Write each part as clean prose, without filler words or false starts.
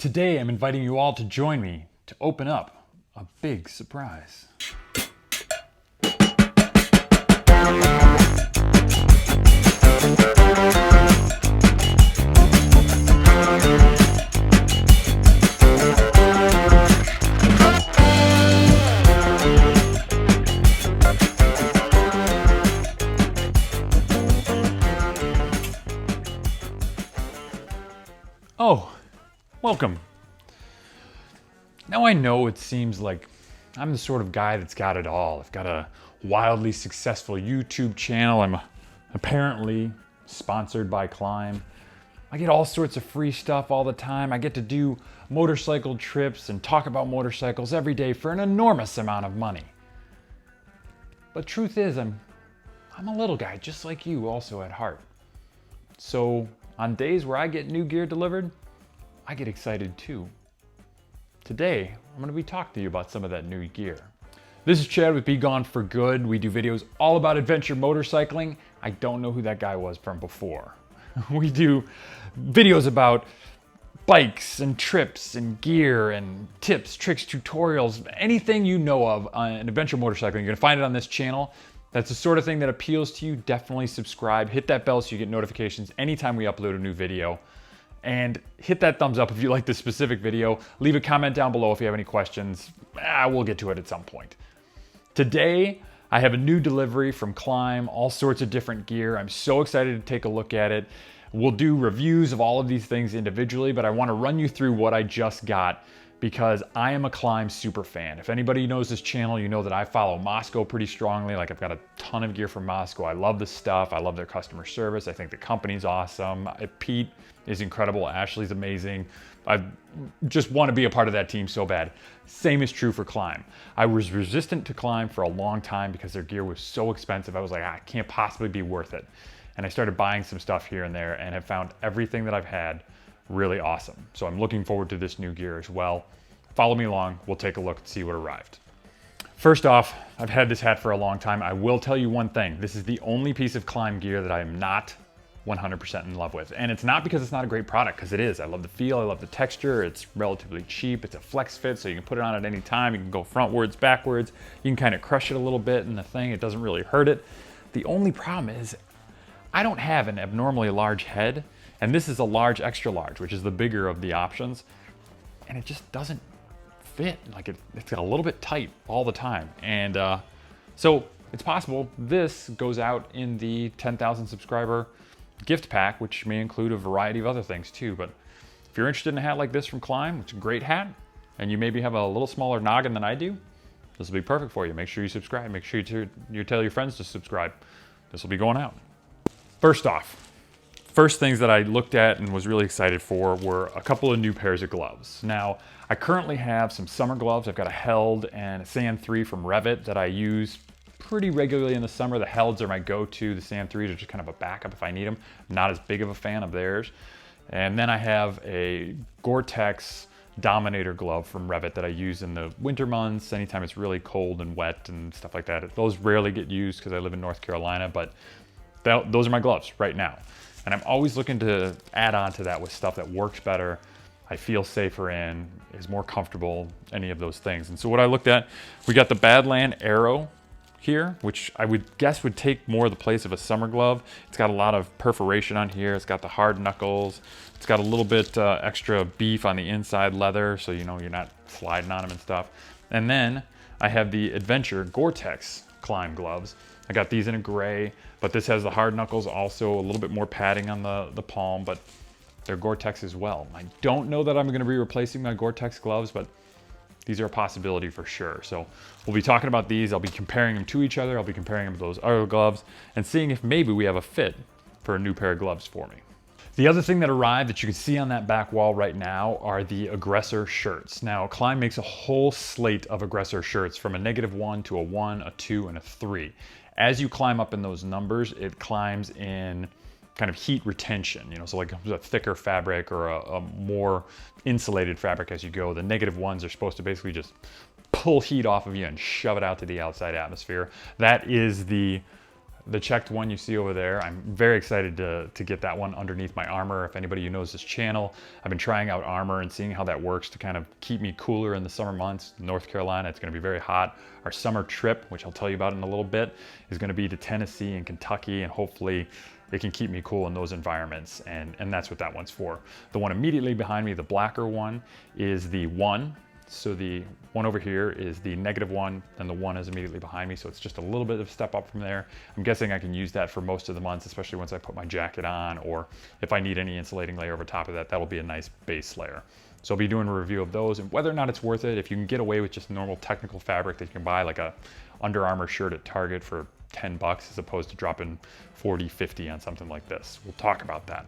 Today I'm inviting you all to join me to open up a big surprise. Oh, welcome. Now I know it seems like I'm the sort of guy that's got it all. I've got a wildly successful YouTube channel. I'm apparently sponsored by Klim. I get all sorts of free stuff all the time. I get to do motorcycle trips and talk about motorcycles every day for an enormous amount of money. But truth is, I'm a little guy just like you also at heart. So on days where I get new gear delivered, I get excited too. Today, I'm going to be talking to you about some of that new gear. This is Chad with BeGoneForGood. We do videos all about adventure motorcycling. I don't know who that guy was from before. We do videos about bikes and trips and gear and tips, tricks, tutorials, anything you know of on adventure motorcycling. You're going to find it on this channel. That's the sort of thing that appeals to you. Definitely subscribe. Hit that bell so you get notifications anytime we upload a new video. And hit that thumbs up if you like this specific video. Leave a comment down below if you have any questions. We'll get to it at some point. Today, I have a new delivery from Klim, all sorts of different gear. I'm so excited to take a look at it. We'll do reviews of all of these things individually, but I want to run you through what I just got because I am a Klim super fan. If anybody knows this channel, you know that I follow Moscow pretty strongly. Like I've got a ton of gear from Moscow. I love the stuff. I love their customer service. I think the company's awesome. Pete is incredible. Ashley's amazing. I just want to be a part of that team so bad. Same is true for Klim. I was resistant to Klim for a long time because their gear was so expensive. I was like, it can't possibly be worth it. And I started buying some stuff here and there and have found everything that I've had really awesome. So I'm looking forward to this new gear as well. Follow me along. We'll take a look and see what arrived. First off, I've had this hat for a long time. I will tell you one thing. This is the only piece of Klim gear that I am not 100% in love with. And it's not because it's not a great product, because it is. I love the feel, I love the texture, it's relatively cheap, it's a flex fit, so you can put it on at any time, you can go frontwards, backwards, you can kind of crush it a little bit in the thing, it doesn't really hurt it. The only problem is, I don't have an abnormally large head, and this is a large extra large, which is the bigger of the options, and it just doesn't fit. Like it's got a little bit tight all the time. And so it's possible this goes out in the 10,000 subscriber gift pack, which may include a variety of other things too. But if you're interested in a hat like this from Klim, it's a great hat, and you maybe have a little smaller noggin than I do, this will be perfect for you. Make sure you subscribe. Make sure you tell your friends to subscribe. This will be going out. First things that I looked at and was really excited for were a couple of new pairs of gloves. Now, I currently have some summer gloves. I've got a Held and a Sand 3 from Revit that I use pretty regularly in the summer. The Helds are my go-to. The Sand 3s are just kind of a backup if I need them. I'm not as big of a fan of theirs. And then I have a Gore-Tex Dominator glove from Revit that I use in the winter months, anytime it's really cold and wet and stuff like that. Those rarely get used because I live in North Carolina, but those are my gloves right now. And I'm always looking to add on to that with stuff that works better, I feel safer in, is more comfortable, any of those things. And so what I looked at, we got the Badland Aero here, which I would guess would take more of the place of a summer glove. It's got a lot of perforation on here. It's got the hard knuckles. It's got a little bit extra beef on the inside leather, so you know you're not sliding on them and stuff. And then I have the Adventure Gore-Tex Klim gloves. I got these in a gray, but this has the hard knuckles, also a little bit more padding on the palm, but they're Gore-Tex as well. I don't know that I'm gonna be replacing my Gore-Tex gloves, but these are a possibility for sure. So we'll be talking about these. I'll be comparing them to each other. I'll be comparing them to those other gloves and seeing if maybe we have a fit for a new pair of gloves for me. The other thing that arrived that you can see on that back wall right now are the Aggressor shirts. Now, Klim makes a whole slate of Aggressor shirts from a -1 to a 1, a 2, and a 3. As you climb up in those numbers, it climbs in kind of heat retention, you know, so like a thicker fabric or a more insulated fabric as you go. The -1s are supposed to basically just pull heat off of you and shove it out to the outside atmosphere. That is the the checked one you see over there, I'm very excited to get that one underneath my armor. If anybody who knows this channel, I've been trying out armor and seeing how that works to kind of keep me cooler in the summer months. North Carolina, it's gonna be very hot. Our summer trip, which I'll tell you about in a little bit, is gonna be to Tennessee and Kentucky, and hopefully it can keep me cool in those environments, and that's what that one's for. The one immediately behind me, the blacker one, is the 1. So the one over here is the -1, and the 1 is immediately behind me. So it's just a little bit of a step up from there. I'm guessing I can use that for most of the months, especially once I put my jacket on, or if I need any insulating layer over top of that, that'll be a nice base layer. So I'll be doing a review of those and whether or not it's worth it. If you can get away with just normal technical fabric that you can buy, like a Under Armour shirt at Target for 10 bucks as opposed to dropping 40, 50 on something like this. We'll talk about that.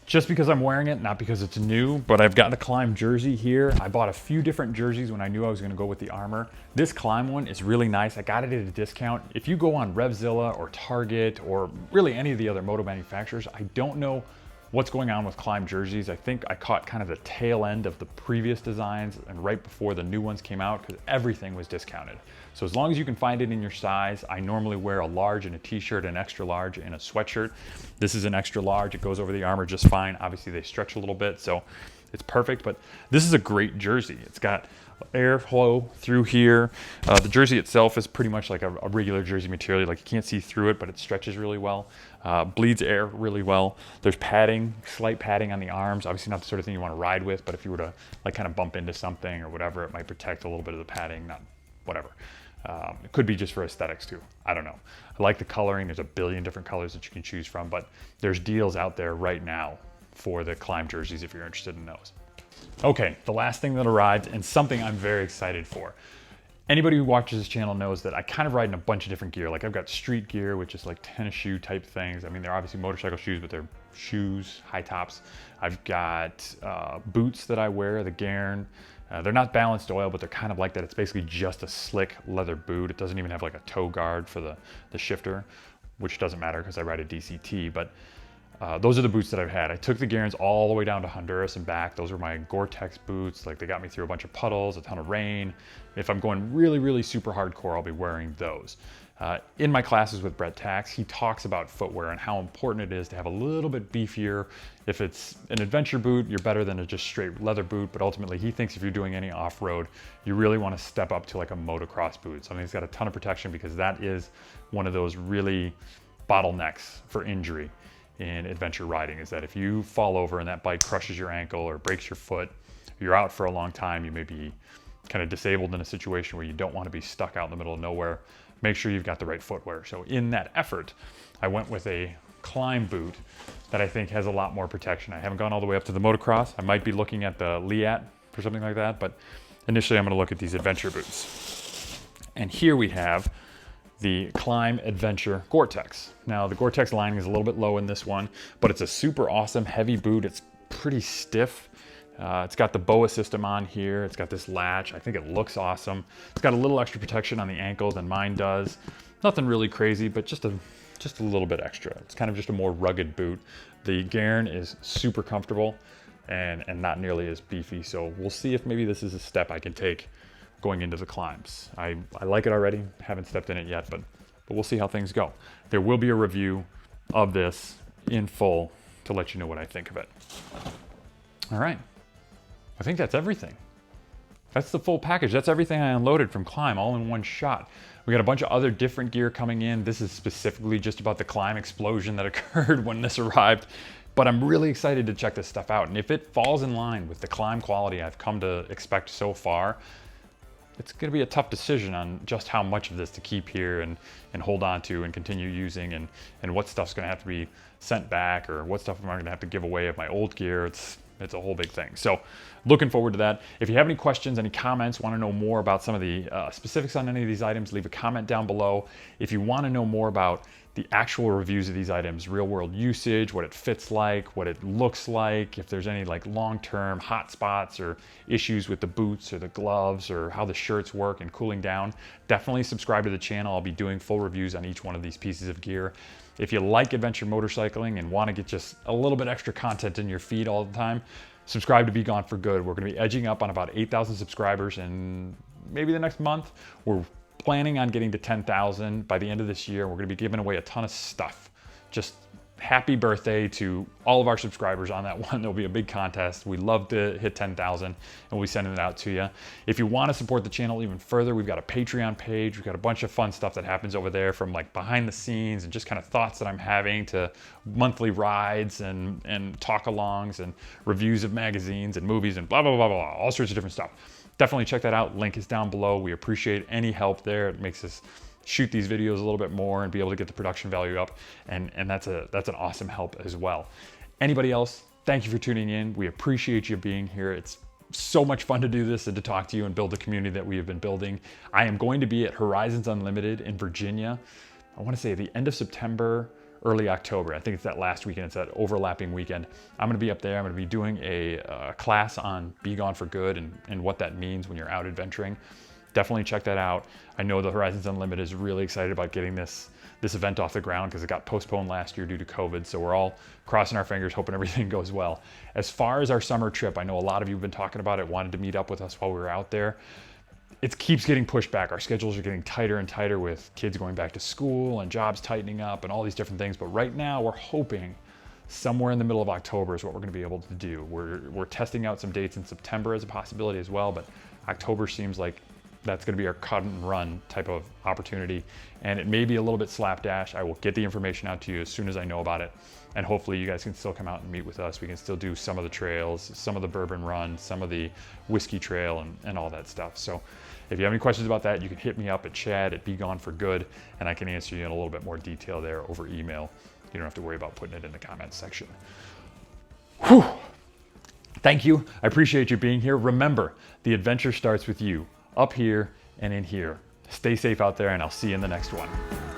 Just because I'm wearing it, not because it's new, but I've got the Klim jersey here. I bought a few different jerseys when I knew I was gonna go with the armor. This Klim one is really nice. I got it at a discount. If you go on Revzilla or Target or really any of the other moto manufacturers, I don't know what's going on with Klim jerseys. I think I caught kind of the tail end of the previous designs and right before the new ones came out, because everything was discounted. So as long as you can find it in your size, I normally wear a large in a t-shirt, an extra large in a sweatshirt. This is an extra large. It goes over the armor just fine. Obviously they stretch a little bit, so it's perfect, but this is a great jersey. It's got airflow through here. The jersey itself is pretty much like a regular jersey material. Like you can't see through it, but it stretches really well. Bleeds air really well. There's padding, slight padding on the arms. Obviously not the sort of thing you want to ride with, but if you were to like kind of bump into something or whatever, it might protect a little bit of the padding, not whatever. It could be just for aesthetics too. I don't know. I like the coloring. There's a billion different colors that you can choose from, but there's deals out there right now for the Klim jerseys if you're interested in those. Okay, the last thing that arrived, and something I'm very excited for. Anybody who watches this channel knows that I kind of ride in a bunch of different gear. Like I've got street gear, which is like tennis shoe type things. I mean, they're obviously motorcycle shoes, but they're shoes, high tops. I've got boots that I wear, the Gairn. They're not balanced oil, but they're kind of like that. It's basically just a slick leather boot. It doesn't even have like a toe guard for the shifter, which doesn't matter because I ride a DCT, but those are the boots that I've had. I took the Gairns all the way down to Honduras and back. Those were my Gore-Tex boots. Like they got me through a bunch of puddles, a ton of rain. If I'm going really, really super hardcore, I'll be wearing those. In my classes with Brett Tax, he talks about footwear and how important it is to have a little bit beefier. If it's an adventure boot, you're better than a just straight leather boot, but ultimately he thinks if you're doing any off-road, you really want to step up to like a motocross boot. Something that's got a ton of protection, because that is one of those really bottlenecks for injury in adventure riding, is that if you fall over and that bike crushes your ankle or breaks your foot, you're out for a long time. You may be kind of disabled in a situation where you don't want to be stuck out in the middle of nowhere. Make sure you've got the right footwear. So in that effort, I went with a Klim boot that I think has a lot more protection. I haven't gone all the way up to the motocross. I might be looking at the Liat for something like that, but initially I'm going to look at these adventure boots. And here we have the Klim Adventure Gore-Tex. Now the Gore-Tex lining is a little bit low in this one, but it's a super awesome heavy boot. It's pretty stiff. It's got the BOA system on here. It's got this latch. I think it looks awesome. It's got a little extra protection on the ankle than mine does. Nothing really crazy, but just a little bit extra. It's kind of just a more rugged boot. The Gairn is super comfortable and not nearly as beefy. So we'll see if maybe this is a step I can take going into the Klims. I like it already. Haven't stepped in it yet, but we'll see how things go. There will be a review of this in full to let you know what I think of it. All right. I think that's everything. That's the full package. That's everything I unloaded from Klim all in one shot. We got a bunch of other different gear coming in. This is specifically just about the Klim explosion that occurred when this arrived, but I'm really excited to check this stuff out. And if it falls in line with the Klim quality I've come to expect so far, it's gonna be a tough decision on just how much of this to keep here and hold on to and continue using, and what stuff's gonna have to be sent back, or what stuff am I gonna have to give away of my old gear. It's a whole big thing. So looking forward to that. If you have any questions, any comments, want to know more about some of the specifics on any of these items, leave a comment down below. If you want to know more about the actual reviews of these items, real world usage, what it fits like, what it looks like, if there's any like long-term hot spots or issues with the boots or the gloves or how the shirts work and cooling down, definitely subscribe to the channel. I'll be doing full reviews on each one of these pieces of gear. If you like adventure motorcycling and want to get just a little bit extra content in your feed all the time, subscribe to BeGoneForGood. We're going to be edging up on about 8,000 subscribers in maybe the next month. We're planning on getting to 10,000 by the end of this year. We're gonna be giving away a ton of stuff. Just happy birthday to all of our subscribers on that one. There'll be a big contest. We love to hit 10,000 and we'll be sending it out to you. If you want to support the channel even further, we've got a Patreon page. We've got a bunch of fun stuff that happens over there, from like behind the scenes and just kind of thoughts that I'm having, to monthly rides and talk-alongs and reviews of magazines and movies and blah, blah, blah, blah, all sorts of different stuff. Definitely check that out. Link is down below. We appreciate any help there. It makes us shoot these videos a little bit more and be able to get the production value up, and that's an awesome help as well. Anybody else, thank you for tuning in. We appreciate you being here. It's so much fun to do this and to talk to you and build the community that we have been building. I am going to be at Horizons Unlimited in Virginia, I want to say at the end of September, early October. I think it's that last weekend. It's that overlapping weekend. I'm going to be up there. I'm going to be doing a class on Be Gone for Good and what that means when you're out adventuring. Definitely check that out. I know the Horizons Unlimited is really excited about getting this event off the ground, because it got postponed last year due to COVID. So we're all crossing our fingers, hoping everything goes well. As far as our summer trip, I know a lot of you have been talking about it, wanted to meet up with us while we were out there. It keeps getting pushed back. Our schedules are getting tighter and tighter with kids going back to school and jobs tightening up and all these different things. But right now we're hoping somewhere in the middle of October is what we're going to be able to do. We're testing out some dates in September as a possibility as well, but October seems like that's going to be our cut and run type of opportunity. And it may be a little bit slapdash. I will get the information out to you as soon as I know about it. And hopefully you guys can still come out and meet with us. We can still do some of the trails, some of the bourbon run, some of the whiskey trail, and all that stuff. So if you have any questions about that, you can hit me up at chad@BeGoneForGood, and I can answer you in a little bit more detail there over email. You don't have to worry about putting it in the comments section. Whew. Thank you. I appreciate you being here. Remember, the adventure starts with you, up here and in here. Stay safe out there, and I'll see you in the next one.